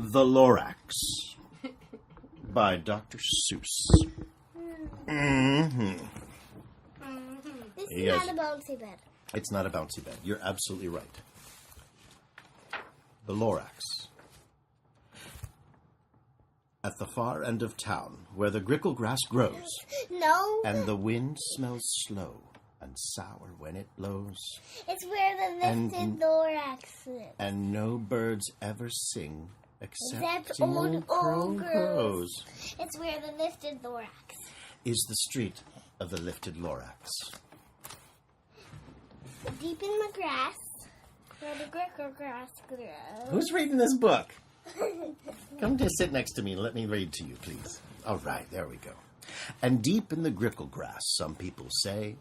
The Lorax by Dr. Seuss. This is not a bouncy bed. It's not a bouncy bed. You're absolutely right. The Lorax. At the far end of town, where the grickle grass grows, No. and the wind smells slow and sour when it blows, It's where the lifted Lorax lives. and no birds ever sing except old crow girls. crows, It's where the lifted Lorax. is the street of the lifted Lorax. Deep in the grass, where the grickle grass grows. Who's reading this book? Come to sit next to me and let me read to you, please. All right, there we go. And deep in the grickle grass, some people say,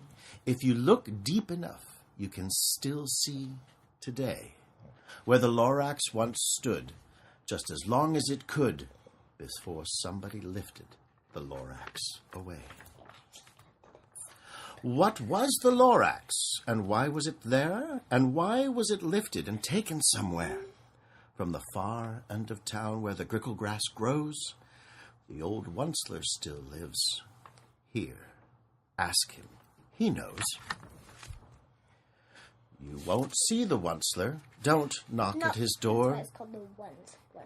if you look deep enough, you can still see today where the Lorax once stood, just as long as it could, before somebody lifted the Lorax away. What was the Lorax, and why was it there, and why was it lifted and taken somewhere? From the far end of town where the grickle grass grows, the old Onceler still lives. Here, ask him. He knows. You won't see the Onceler. Don't knock at his door. That's why it's called the Onceler.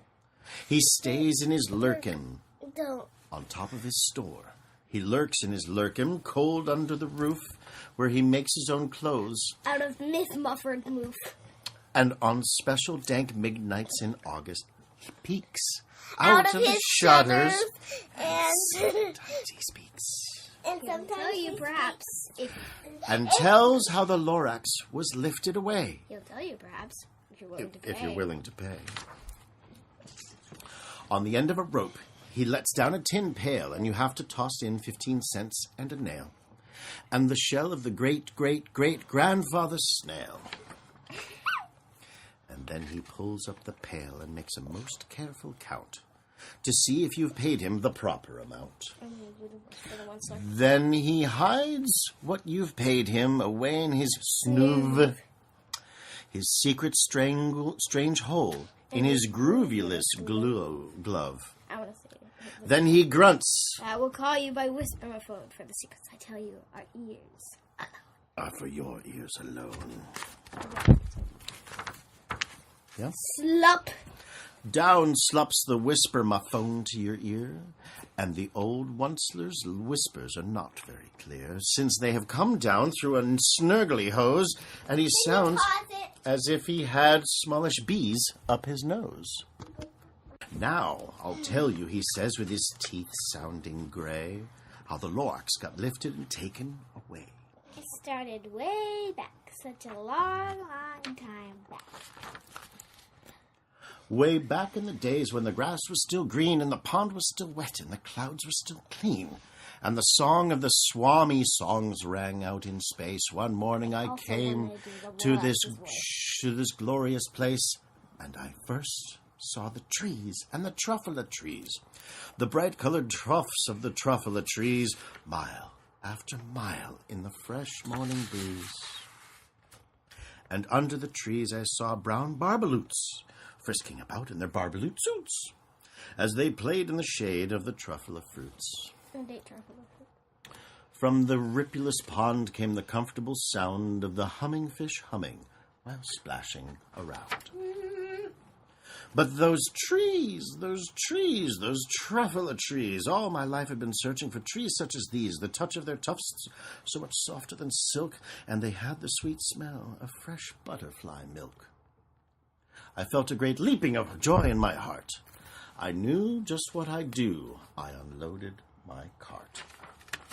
He stays in his lurkin Don't. on top of his store. He lurks in his lurkin, cold under the roof, where he makes his own clothes. Out of Miss Mufford Moof. And on special dank midnights in August, he peeks Out out of the his shutters. And Sometimes he speaks. and sometimes you perhaps And tells how the Lorax was lifted away. he'll tell you perhaps if you're willing to pay. If you're willing to pay. On the end of a rope, he lets down a tin pail, and you have to toss in 15 cents and a nail, and the shell of the great-great-great-grandfather snail. And then he pulls up the pail and makes a most careful count to see if you've paid him the proper amount. For the Onceler. Then he hides what you've paid him away in his snoove, his secret strange hole in his groovyless glove. I want to say Then he grunts. I will call you by whisper-phone, for the secrets I tell you are ears. For your ears alone. Yeah? Slup. Down slops the whisper-phone to your ear, and the old Onceler's whispers are not very clear, since they have come down through a snurgly hose, and he sounds Closet. as if he had smallish bees up his nose. Now, I'll tell you, he says with his teeth sounding gray, how the Lorax got lifted and taken away. It started way back, such a long, long time back. Way back in the days when the grass was still green and the pond was still wet and the clouds were still clean, and the song of the Swami songs rang out in space, one morning I came to this glorious place, and I first saw the trees and the truffula trees, the bright-colored troughs of the truffula trees, mile after mile in the fresh morning breeze. And under the trees I saw brown barbaloots, frisking about in their barbaloot suits, as they played in the shade of the truffula fruits. From the ripulous pond came the comfortable sound of the humming fish humming while splashing around. But those trees, those truffula trees, all my life I've been searching for trees such as these, the touch of their tufts so much softer than silk, and they had the sweet smell of fresh butterfly milk. I felt a great leaping of joy in my heart. I knew just what I'd do. I unloaded my cart.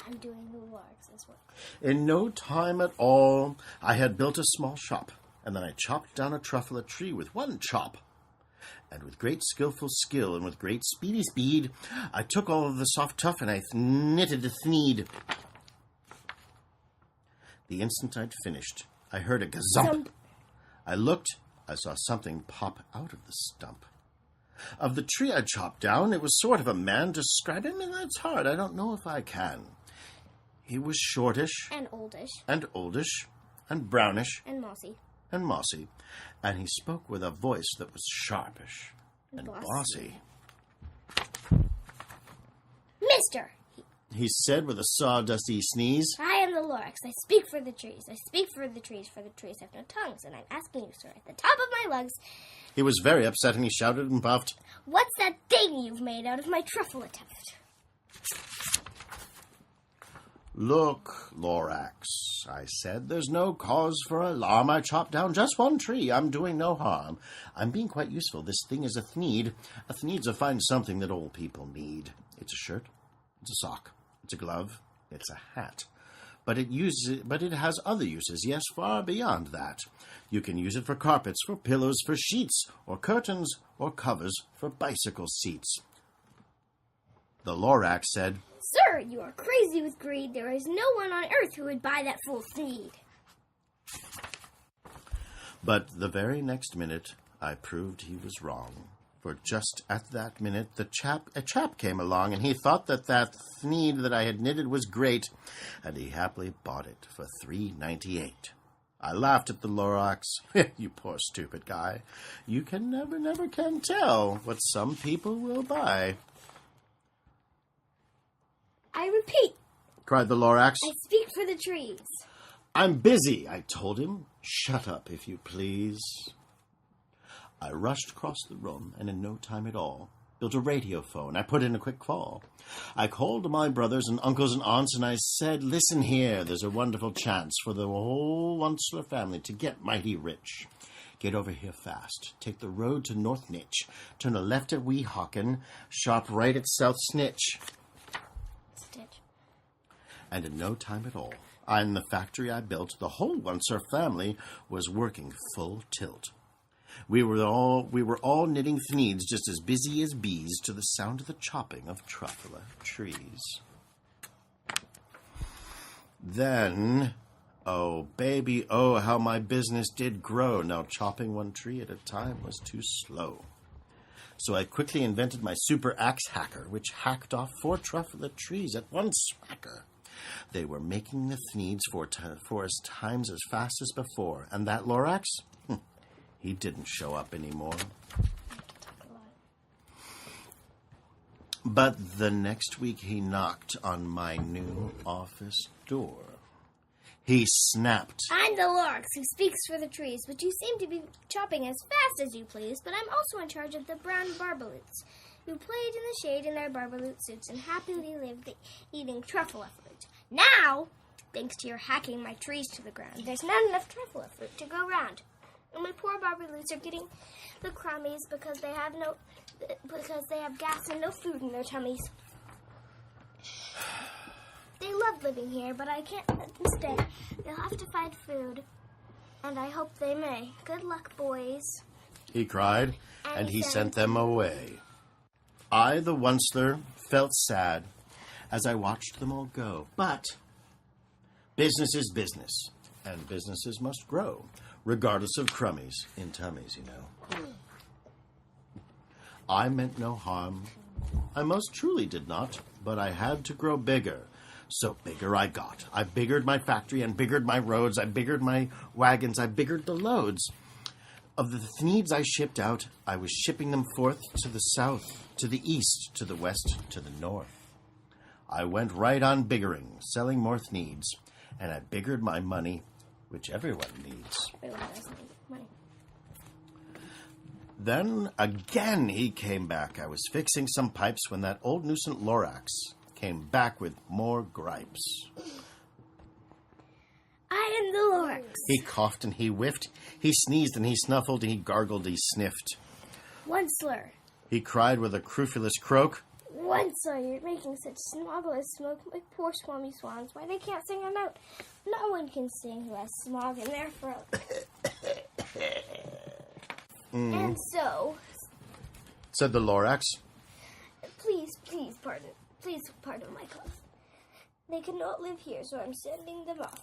I'm doing the Lorax as well. In no time at all, I had built a small shop, and then I chopped down a truffula tree with one chop. And with great skillful skill and with great speedy speed, I took all of the soft tuff and I knitted a thneed. The instant I'd finished, I heard a gazump. I looked. I saw something pop out of the stump. Of the tree I chopped down, it was sort of a man. Describe him, and that's hard. I don't know if I can. He was shortish. And oldish. And oldish. And brownish. And mossy. And mossy. And he spoke with a voice that was sharpish. and bossy. Mister, He said with a sawdusty sneeze. I am the Lorax. I speak for the trees. I speak for the trees have no tongues. And I'm asking you, sir, at the top of my lungs, He was very upset and he shouted and puffed. what's that thing you've made out of my truffle attempt? Look, Lorax, I said, there's no cause for alarm. I chopped down just one tree. I'm doing no harm. I'm being quite useful. This thing is a thneed. A thneed's a fine something that old people need. It's a shirt. It's a sock. It's a glove. It's a hat. But it has other uses, yes, far beyond that. You can use it for carpets, for pillows, for sheets, or curtains, or covers for bicycle seats. The Lorax said, Sir, you are crazy with greed. There is no one on earth who would buy that fool thneed. But the very next minute, I proved he was wrong. For just at that minute, a chap came along, and he thought that thneed that I had knitted was great, and he happily bought it for $3.98. I laughed at the Lorax. You poor stupid guy. You can never can tell what some people will buy. I repeat, Cried the Lorax. I speak for the trees. I'm busy, I told him. Shut up, if you please. I rushed across the room, and in no time at all, built a radio phone. I put in a quick call. I called my brothers and uncles and aunts, and I said, listen here, there's a wonderful chance for the whole Onceler family to get mighty rich. Get over here fast. Take the road to North Nitch. Turn a left at Weehawken. Sharp right at South Snitch. Stitch. And in no time at all, in the factory I built, the whole Onceler family was working full tilt. We were all knitting thneeds, just as busy as bees, to the sound of the chopping of truffula trees. Then, oh baby, oh how my business did grow. Now chopping one tree at a time was too slow. So I quickly invented my super axe hacker, which hacked off 4 truffula trees at one smacker. They were making the thneeds 4 times as fast as before, and that Lorax, he didn't show up anymore. But the next week he knocked on my new office door. He snapped. I'm the Lorax who speaks for the trees, but you seem to be chopping as fast as you please. But I'm also in charge of the brown barbaloots, who played in the shade in their barbaloot suits and happily lived eating truffula fruit. Now, thanks to your hacking my trees to the ground, there's not enough truffula fruit to go round. And my poor barbaloots are getting the crummies because they have gas and no food in their tummies. They love living here, but I can't let them stay. They'll have to find food, and I hope they may. Good luck, boys. He cried, and he sent them away. I, the Onceler, felt sad as I watched them all go. But business is business, and businesses must grow, regardless of crummies in tummies, you know. I meant no harm. I most truly did not, but I had to grow bigger. So bigger I got. I biggered my factory and biggered my roads. I biggered my wagons. I biggered the loads. Of the thneeds I shipped out, I was shipping them forth to the south, to the east, to the west, to the north. I went right on biggering, selling more thneeds, and I biggered my money, which everyone needs. Everyone does need money. Then again he came back. I was fixing some pipes when that old nuisance Lorax came back with more gripes. I am the Lorax. He coughed and he whiffed. He sneezed and he snuffled and he gargled, he sniffed. Onceler. He cried with a crufulous croak. Onceler, you're making such smoggless smoke. My poor swami swans. Why they can't sing a note? No one can sing who has smog in their throat. And so, said the Lorax. please pardon my cough. They cannot live here, so I'm sending them off.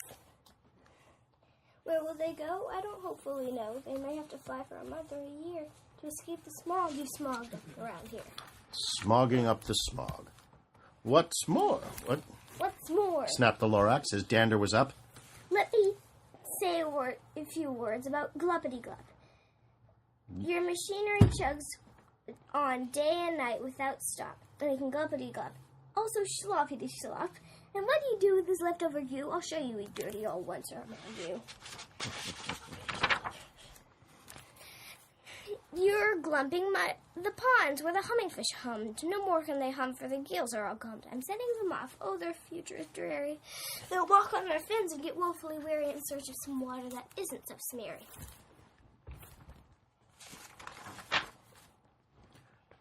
Where will they go? I don't hopefully know. They may have to fly for a month or a year to escape the smog you smog around here. Smogging up the smog. What's more? What's more? Snapped the Lorax. His dander was up. Let me say a few words about Gluppity Glup. Your machinery chugs on day and night without stop. Then he can glubbity-glub. Also sloppity-slop. And what do you do with this leftover goo? I'll show you, you dirty old once-around you. You're glumping the ponds where the hummingfish hummed. No more can they hum, for the gills are all gummed. I'm sending them off. Oh, their future is dreary. They'll walk on their fins and get woefully weary in search of some water that isn't so smeary.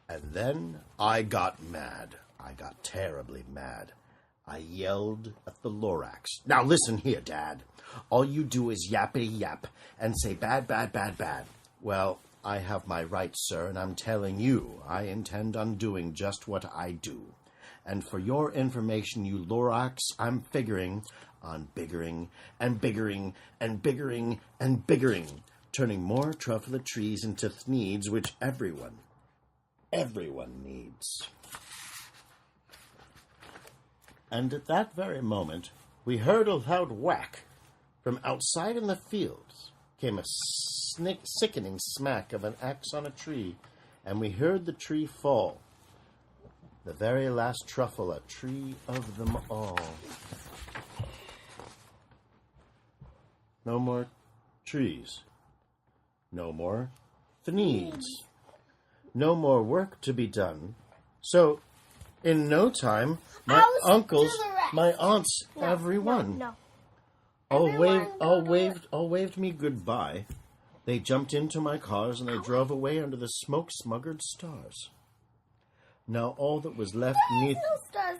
And then I got mad. I got terribly mad. I yelled at the Lorax. Now listen here, Dad. All you do is yappity yap and say bad, bad, bad, bad. Well, I have my rights, sir, and I'm telling you, I intend on doing just what I do. And for your information, you Lorax, I'm figuring on biggering and biggering and biggering and biggering, turning more truffula trees into thneeds, which everyone needs. And at that very moment, we heard a loud whack. From outside in the fields came a sickening smack of an axe on a tree, and we heard the tree fall. The very last truffula tree of them all. No more trees. No more thneeds. No more work to be done. So, in no time, my uncles, my aunts, everyone, all waved me goodbye. They jumped into my cars and they drove away under the smoke-smuggered stars. Now all that was left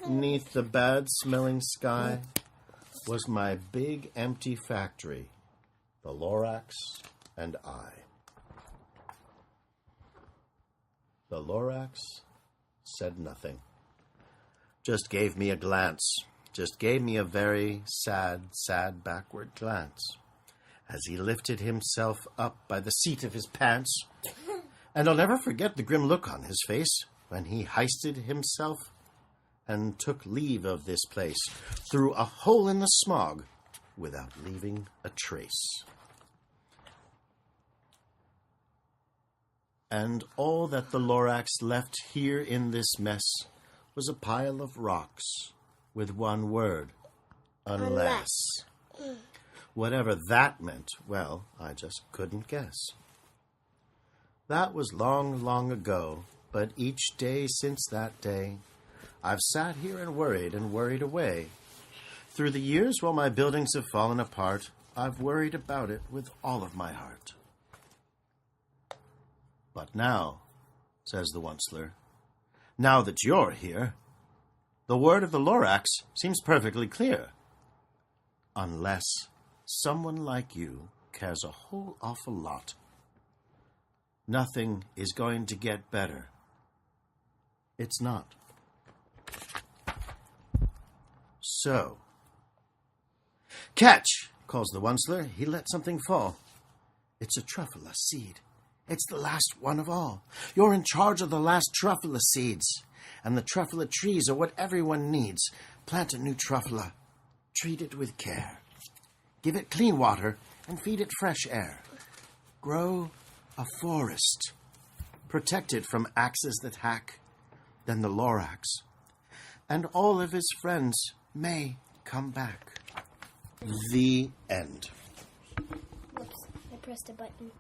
neath the bad-smelling sky was my big empty factory, the Lorax and I. The Lorax said nothing, just gave me a glance, just gave me a very sad, sad backward glance as he lifted himself up by the seat of his pants. And I'll never forget the grim look on his face when he hoisted himself and took leave of this place through a hole in the smog without leaving a trace. And all that the Lorax left here in this mess was a pile of rocks with one word, unless. Whatever that meant, well, I just couldn't guess. That was long, long ago, but each day since that day, I've sat here and worried away. Through the years while my buildings have fallen apart, I've worried about it with all of my heart. But now, says the Onceler, now that you're here, the word of the Lorax seems perfectly clear. Unless someone like you cares a whole awful lot, nothing is going to get better. It's not. So, catch, calls the Onceler. He let something fall. It's a truffula seed. It's the last one of all. You're in charge of the last truffula seeds. And the truffula trees are what everyone needs. Plant a new truffula. Treat it with care. Give it clean water and feed it fresh air. Grow a forest. Protect it from axes that hack. Then the Lorax and all of his friends may come back. The end. Whoops, I pressed a button.